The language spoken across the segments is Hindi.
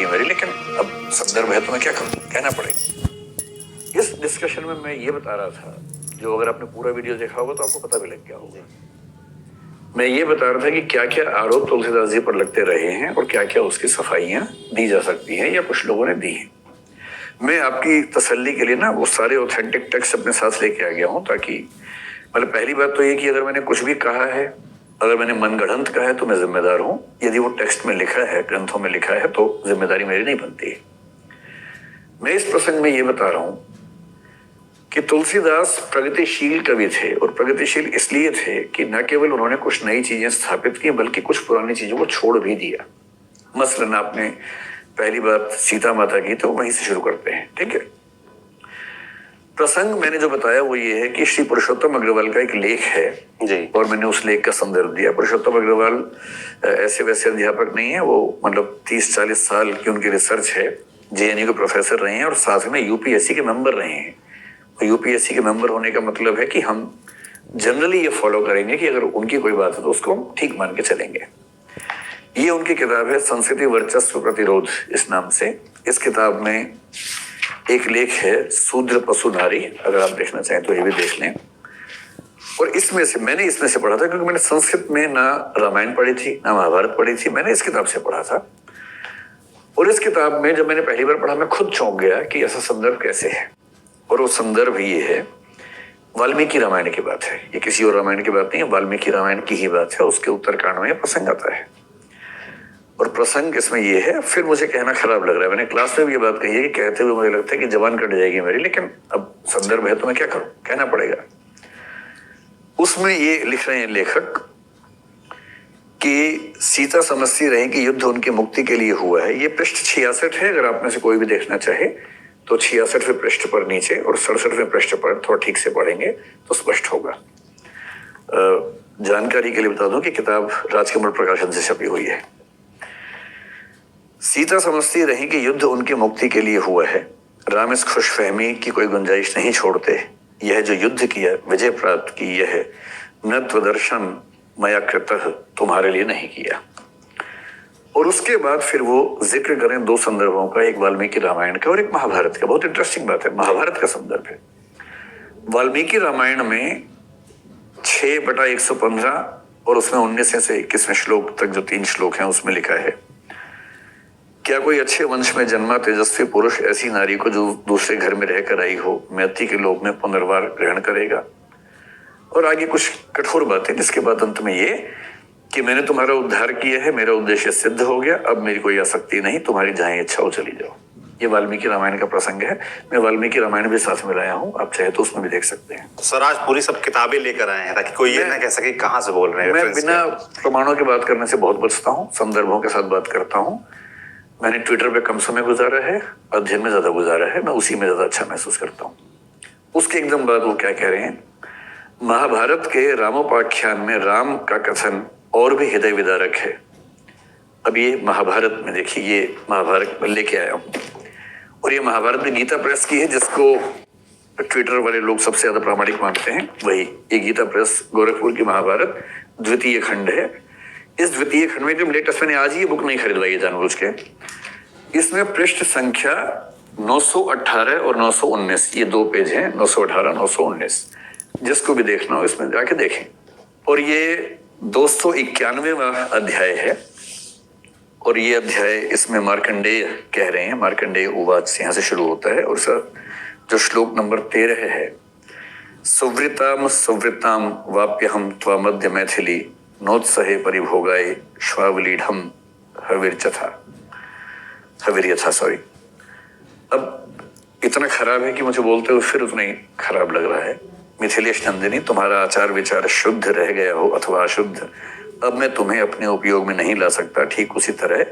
जाएगी मेरी, लेकिन अब संदर्भ है तो मैं क्या करूं, कहना पड़ेगा। इस डिस्कशन में मैं ये बता रहा था, जो अगर आपने पूरा वीडियो देखा होगा तो आपको पता भी लग गया होगा। मैं ये बता रहा था कि क्या क्या आरोप तुलसीदास जी पर लगते रहे हैं और क्या क्या उसकी सफाइयां दी जा सकती हैं या कुछ लोगों ने दी हैं। मैं आपकी तसल्ली के लिए ना वो सारे ऑथेंटिक टेक्स्ट अपने साथ लेके आ गया हूं, ताकि मतलब पहली बात तो ये कि अगर मैंने कुछ भी कहा है, अगर मैंने मनगढ़ंत कहा है तो मैं जिम्मेदार हूं। यदि वो टेक्स्ट में लिखा है, ग्रंथों में लिखा है, तो जिम्मेदारी मेरी नहीं बनती है। मैं इस प्रसंग में ये बता रहा हूं कि तुलसीदास प्रगतिशील कवि थे, और प्रगतिशील इसलिए थे कि न केवल उन्होंने कुछ नई चीजें स्थापित की बल्कि कुछ पुरानी चीजों को छोड़ भी दिया। मसलन आपने पहली बात सीता माता की, तो वहीं से शुरू करते हैं, ठीक है। प्रसंग मैंने जो बताया वो ये है कि श्री पुरुषोत्तम अग्रवाल का एक लेख है जी, और मैंने उस लेख का संदर्भ दिया। पुरुषोत्तम अग्रवाल ऐसे वैसे अध्यापक नहीं है, वो मतलब 30-40 साल की उनकी रिसर्च है। जेएनयू के प्रोफेसर रहे हैं और साथ में यूपीएससी के मेंबर रहे हैं। यूपीएससी के मेंबर होने का मतलब है कि हम जनरली ये फॉलो करेंगे कि अगर उनकी कोई बात है तो उसको हम ठीक मान के चलेंगे। ये उनकी किताब है संस्कृति वर्चस्व प्रतिरोध इस नाम से। इस किताब में एक लेख है शूद्र पशु नारी, अगर आप देखना चाहें तो ये भी देख लें। और इसमें से मैंने पढ़ा था, क्योंकि मैंने संस्कृत में ना रामायण पढ़ी थी ना महाभारत पढ़ी थी, मैंने इस किताब से पढ़ा था। और इस किताब में जब मैंने पहली बार पढ़ा मैं खुद चौंक गया कि ऐसा संदर्भ कैसे है। और वो संदर्भ ये है, वाल्मीकि रामायण की बात है, ये किसी और रामायण की बात नहीं है, वाल्मीकि रामायण की ही बात है। उसके उत्तरकांड में प्रसंग आता है और प्रसंग इसमें ये है। फिर मुझे कहना खराब लग रहा है, मैंने क्लास में भी ये बात कही है कि कहते हुए मुझे लगता है कि जबान कट जाएगी मेरी, लेकिन अब संदर्भ है तो मैं क्या करूं, कहना पड़ेगा। उसमें ये लिख रहे हैं लेखक कि सीता समझती रही कि युद्ध उनकी मुक्ति के लिए हुआ है। ये पृष्ठ 66 है, अगर आप में से कोई भी देखना चाहे तो 66वें पृष्ठ पर नीचे और 67वें पृष्ठ पर थोड़ा ठीक से पढ़ेंगे तो स्पष्ट होगा। जानकारी के लिए बता दूं कि किताब राजकमल प्रकाशन से छपी हुई है। सीता समझती रही कि युद्ध उनकी मुक्ति के लिए हुआ है। राम इस खुशफहमी की कोई गुंजाइश नहीं छोड़ते। यह जो युद्ध किया, विजय प्राप्त की, यह न त्वदर्शन मया कृतः, तुम्हारे लिए नहीं किया। और उसके बाद फिर वो जिक्र करें दो संदर्भों का, एक वाल्मीकि रामायण का और एक महाभारत का। बहुत इंटरेस्टिंग बात है, महाभारत का संदर्भ है। वाल्मीकि रामायण में 6/115 और उसमें 19 से 21वें श्लोक तक जो 3 श्लोक हैं उसमें लिखा है, क्या कोई अच्छे वंश में जन्मा तेजस्वी पुरुष ऐसी नारी को जो दूसरे घर में रहकर आई हो मैत्री के लोक में पुनर्वार ग्रहण करेगा। और आगे कुछ कठोर बातें, जिसके बाद अंत में ये कि मैंने तुम्हारा उद्धार किया है, मेरा उद्देश्य सिद्ध हो गया, अब मेरी कोई आसक्ति नहीं, तुम्हारी जहां इच्छा हो चली जाओ। ये वाल्मीकि रामायण का प्रसंग है। मैं वाल्मीकि रामायण भी साथ में लाया हूँ, आप चाहे तो उसमें भी देख सकते हैं। सर आज पूरी सब किताबें लेकर आए हैं ताकि कोई ये ना कह सके कहाँ से बोल रहे हैं। मैं बिना प्रमाणों की बात करने से बहुत बचता हूँ, संदर्भों के साथ बात करता हूँ। मैंने ट्विटर पे कम समय गुजारा है, अध्ययन में ज्यादा गुजारा है, मैं उसी में ज्यादा अच्छा महसूस करता हूँ। उसके एकदम बाद वो क्या कह रहे हैं, महाभारत के रामोपाख्यान में राम का कथन और भी हृदय विदारक है। अब ये महाभारत में देखिए, ये महाभारत लेके आया हूँ और ये महाभारत में गीता प्रेस की है, जिसको ट्विटर वाले लोग सबसे ज्यादा प्रामाणिक मानते हैं। वही ये गीता प्रेस गोरखपुर की महाभारत द्वितीय खंड है। इस द्वितीय खंड में एकदम लेटेस्ट, मैंने आज ये बुक नहीं खरीदवाई है जानबूझ के। इसमें पृष्ठ संख्या 918 और 919, ये 2 पेज हैं, 918 919, जिसको भी देखना हो इसमें जाके देखें। और ये 291वां अध्याय है और ये अध्याय इसमें मार्कंडेय कह रहे हैं, मार्कंडेय उवाच से यहाँ से शुरू होता है। और सर जो श्लोक नंबर 13 है, सुवृताम सुवृताम वाप्यहम त्वा मध्य मैथिली नोत्सहे परिभोगाय श्वावलीढ़म हविर्यथा सॉरी। अब इतना खराब है कि मुझे बोलते हुए फिर उतना ही खराब लग रहा है। मिथिलेश नंदिनी, तुम्हारा आचार विचार शुद्ध रह गया हो अथवा अशुद्ध, अब मैं तुम्हें अपने उपयोग में नहीं ला सकता। ठीक उसी तरह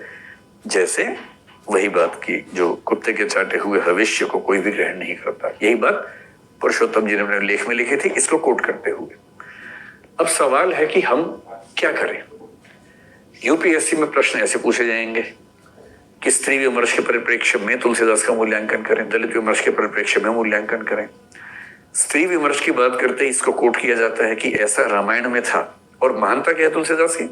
जैसे वही बात की जो कुत्ते के चाटे हुए भविष्य को कोई भी ग्रहण नहीं करता। यही बात पुरुषोत्तम जी ने अपने लेख में लिखी थी, इसको कोट करते हुए। अब सवाल है कि हम क्या करें। यूपीएससी में प्रश्न ऐसे पूछे जाएंगे कि स्त्री विमर्श के परिप्रेक्ष्य में तुलसीदास का मूल्यांकन करें, दलित विमर्श के परिप्रेक्ष्य में मूल्यांकन करें। स्त्री विमर्श की बात करते इसको कोट किया जाता है कि ऐसा रामायण में था। और महानता क्या है तुलसीदास की?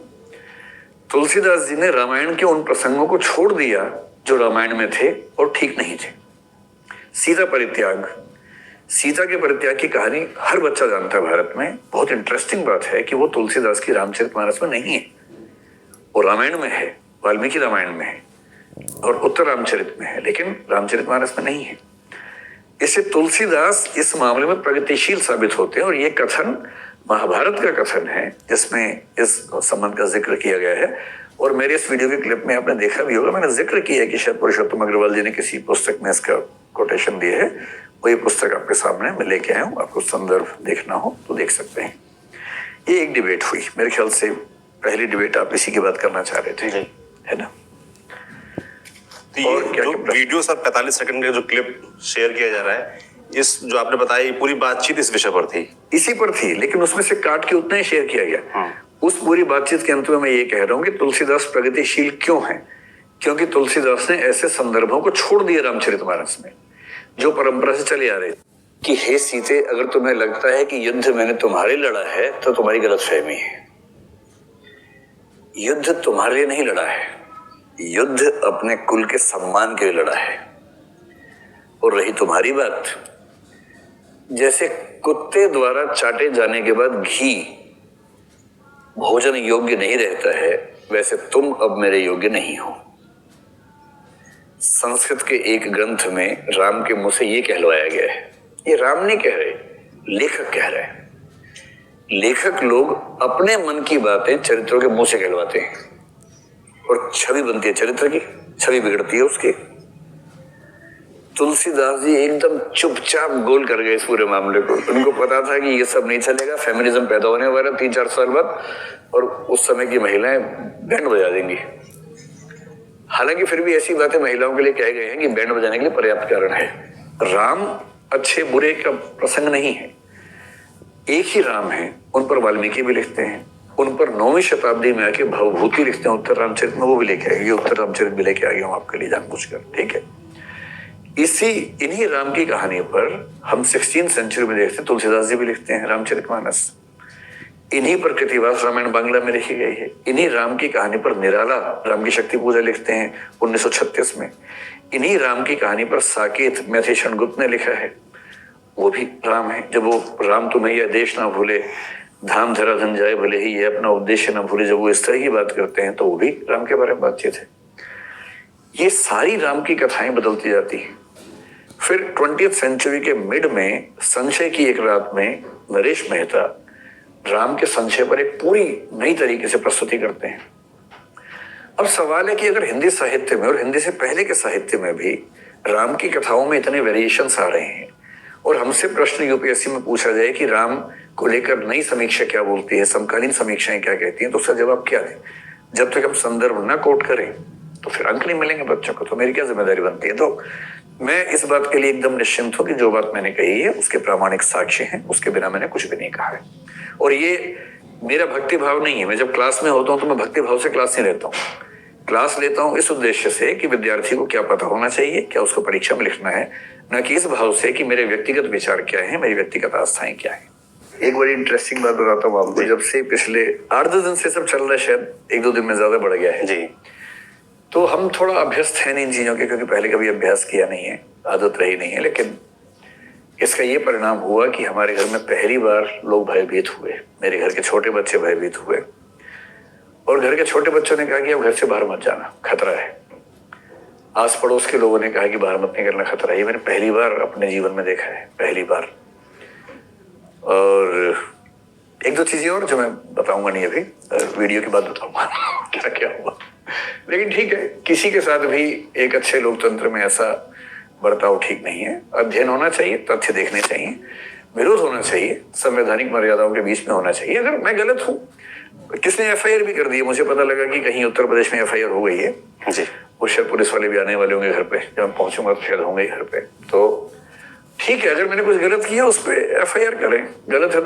तुलसीदास जी ने रामायण के उन प्रसंगों को छोड़ दिया जो रामायण में थे और ठीक नहीं थे। सीता परित्याग, सीता के परित्याग की कहानी हर बच्चा जानता है भारत में। बहुत इंटरेस्टिंग बात है कि वो तुलसीदास की रामचरितमानस में नहीं है, वो रामायण में है, वाल्मीकि रामायण में है और उत्तर रामचरित में है, लेकिन रामचरितमानस में नहीं है। इससे तुलसीदास इस मामले में प्रगतिशील साबित होते हैं और ये कथन महाभारत का कथन है जिसमें इस संबंध का जिक्र किया गया है। और मेरे इस वीडियो के क्लिप में आपने देखा भी होगा, मैंने जिक्र किया है कि शायद पुरुषोत्तम अग्रवाल जी ने किसी पुस्तक में इसका कोटेशन दिया है। वही पुस्तक आपके सामने मैं लेके आया हूँ, आपको संदर्भ देखना हो तो देख सकते हैं। ये एक डिबेट हुई, मेरे ख्याल से पहली डिबेट आप इसी की बात करना चाह रहे थे, है ना? तो ये जो वीडियो सब 45 सेकंड का जो क्लिप शेयर किया जा रहा है, इस जो आपने बताया ये पूरी बातचीत इस विषय पर थी, इसी पर थी, लेकिन उसमें से काट के उतना ही शेयर किया गया। उस पूरी बातचीत के अंत में मैं ये कह रहा हूँ कि तुलसीदास प्रगतिशील क्यों है, क्योंकि तुलसीदास ने ऐसे संदर्भों को छोड़ दिया रामचरितमानस में जो परंपरा से चले आ रहे कि हे सीते, अगर तुम्हें लगता है कि युद्ध मैंने तुम्हारे लड़ा है तो तुम्हारी गलतफहमी है। युद्ध तुम्हारे लिए नहीं लड़ा है, युद्ध अपने कुल के सम्मान के लिए लड़ा है। और रही तुम्हारी बात, जैसे कुत्ते द्वारा चाटे जाने के बाद घी भोजन योग्य नहीं रहता है, वैसे तुम अब मेरे योग्य नहीं हो। संस्कृत के एक ग्रंथ में राम के मुंह से ये कहलवाया गया है। ये राम नहीं कह रहे, लेखक कह रहे हैं। लेखक लोग अपने मन की बातें चरित्रों के मुंह से कहलवाते हैं और छवि बनती है, चरित्र की छवि बिगड़ती है उसकी। तुलसीदास जी एकदम चुपचाप गोल कर गए इस पूरे मामले को। उनको पता था कि ये सब नहीं चलेगा, फेमिनिज्म पैदा होने वाला 3-4 साल बाद और उस समय की महिलाएं बैंड बजा देंगी। हालांकि फिर भी ऐसी बातें महिलाओं के लिए कहे गए हैं कि बैंड बजाने के लिए पर्याप्त कारण है। राम अच्छे बुरे का प्रसंग नहीं है, एक ही राम है। उन पर वाल्मीकि भी लिखते हैं, उन पर 9वीं शताब्दी में आके भवभूति लिखते हैं उत्तर रामचरित में, वो भी लेके आएगी। उत्तर रामचरित भी लेके आ गया हूं आपके लिए जानबूझकर, ठीक है। इन्हीं राम की कहानी पर हम 16th सेंचुरी में देखते हैं, तुलसीदास जी भी लिखते हैं रामचरितमानस। इन्हीं पर कृतिवास रामायण बांग्ला में लिखी गई है। इन्हीं राम की कहानी पर निराला राम की शक्ति पूजा लिखते हैं 1936 में। इन्हीं राम की कहानी पर साकेत मैथिषण गुप्त ने लिखा है, वो भी राम है। जब वो राम तुम्हें यह देश ना भूले, धाम धरा धन जाए भले ही, ये अपना उद्देश्य ना भूले, जब वो इस तरह की बात करते हैं तो वो भी राम के बारे में बातचीत है। ये सारी राम की कथाएं बदलती जाती हैं। फिर 20th सेंचुरी के मिड में संशय की एक रात में नरेश मेहता राम के संशय पर एक पूरी नई तरीके से प्रस्तुति करते हैं। अब सवाल है कि अगर हिंदी साहित्य में और हिंदी से पहले के साहित्य में भी राम की कथाओं में इतने वेरिएशंस आ रहे हैं और हमसे प्रश्न यूपीएससी में पूछा जाए कि राम को लेकर नई समीक्षा क्या बोलती है, समकालीन समीक्षाएं क्या कहती हैं, तो उसका जवाब क्या दें? जब तक हम संदर्भ ना कोट करें तो फिर अंक नहीं मिलेंगे बच्चों को। तो मेरी क्या जिम्मेदारी बनती है? तो मैं इस बात के लिए एकदम निश्चिंत हूं कि जो बात मैंने कही है उसके प्रामाणिक साक्ष्य हैं, उसके बिना मैंने कुछ भी नहीं कहा है। और ये मेरा भक्ति भाव नहीं है। मैं जब क्लास में होता हूं तो मैं भक्ति भाव से क्लास नहीं लेता हूं। क्लास लेता हूं इस उद्देश्य से कि विद्यार्थी को क्या पता होना चाहिए, क्या उसको परीक्षा में लिखना है, न कि इस भाव से कि मेरे व्यक्तिगत विचार क्या है, मेरी व्यक्तिगत आस्थाएं क्या है। एक बड़ी इंटरेस्टिंग बात बताता हूँ आपको। जब से पिछले 8-10 दिन से सब चल रहा है, शायद 1-2 दिन में ज्यादा बढ़ गया है जी, तो हम थोड़ा अभ्यस्त है इन चीजों के, क्योंकि पहले कभी अभ्यास किया नहीं है, आदत रही नहीं है। लेकिन इसका ये परिणाम हुआ कि हमारे घर में पहली बार लोग भयभीत हुए। मेरे घर के छोटे बच्चे भयभीत हुए और घर के छोटे बच्चों ने कहा कि अब घर से बाहर मत जाना, खतरा है। आस पड़ोस के लोगों ने कहा कि बाहर मत निकलना, खतरा है। ये मैंने पहली बार अपने जीवन में देखा है, पहली बार। और 1-2 चीजें और जो मैं बताऊंगा नहीं, अभी वीडियो के बाद बताऊंगा क्या क्या हुआ। लेकिन ठीक है, किसी के साथ भी एक अच्छे लोकतंत्र में ऐसा बर्ताव ठीक नहीं है। अध्ययन होना चाहिए, तथ्य देखने चाहिए, विरोध होना चाहिए, संवैधानिक मर्यादाओं के बीच में होना चाहिए। अगर मैं गलत हूं, किसने एफआईआर भी कर दी है, मुझे पता लगा कि कहीं उत्तर प्रदेश में एफआईआर हो गई है जी, वो शायद पुलिस वाले भी आने वाले होंगे घर पे, जब मैं पहुंचूंगा तो शायद होंगे घर पे। तो ठीक है, अगर मैंने कुछ गलत किया उस पर एफआईआर करें, गलत है तो